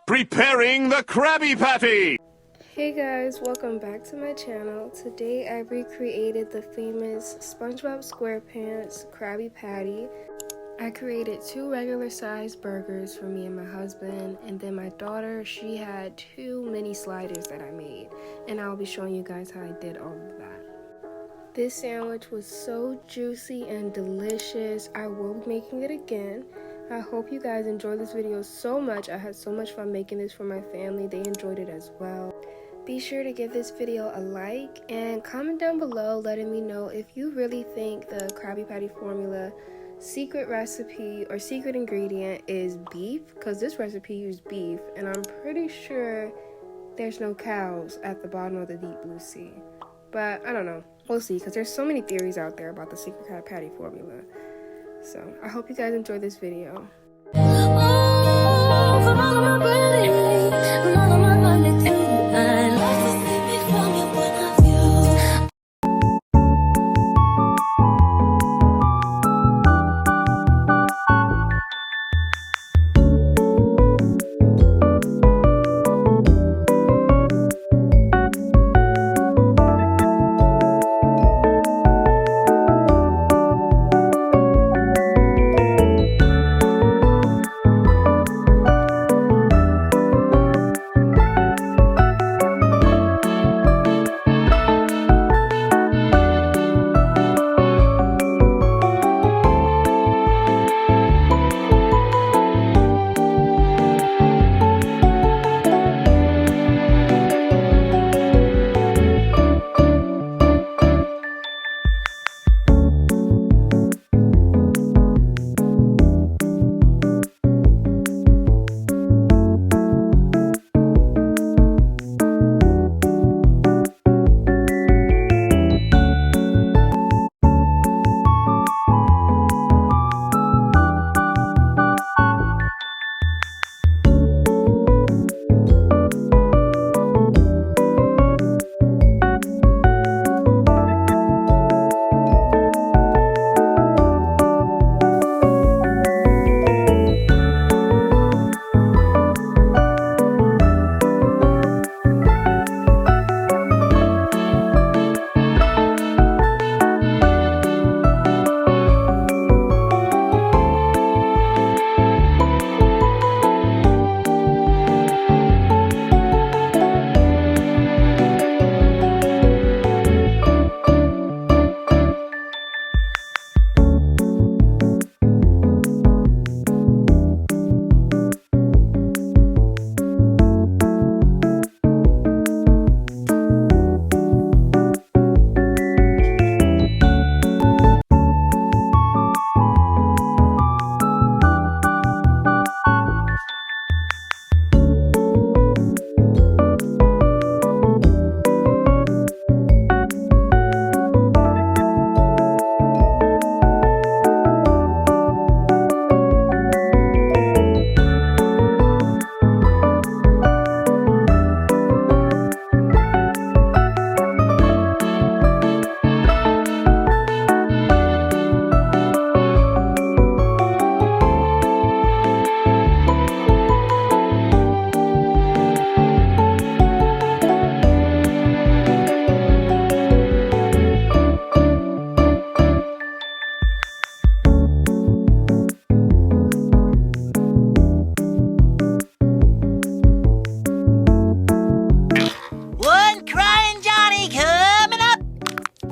Preparing the Krabby Patty! Hey guys, welcome back to my channel. Today I recreated the famous SpongeBob SquarePants Krabby Patty. I created 2 regular sized burgers for me and my husband, and then my daughter, she had 2 mini sliders that I made, and I'll be showing you guys how I did all of that. This sandwich was so juicy and delicious. I will be making it again. I hope you guys enjoyed this video so much. I had so much fun making this for my family. They enjoyed it as well. Be sure to give this video a like and comment down below letting me know if you really think the Krabby Patty formula secret recipe or secret ingredient is beef, because this recipe used beef and I'm pretty sure there's no cows at the bottom of the deep blue sea. But I don't know. We'll see, because there's so many theories out there about the secret Krabby Patty formula. So I hope you guys enjoyed this video.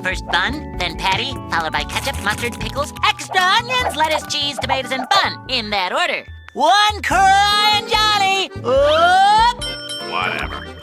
First bun, then patty, followed by ketchup, mustard, pickles, extra onions, lettuce, cheese, tomatoes, and bun. In that order. One crying Johnny! Whoop! Whatever.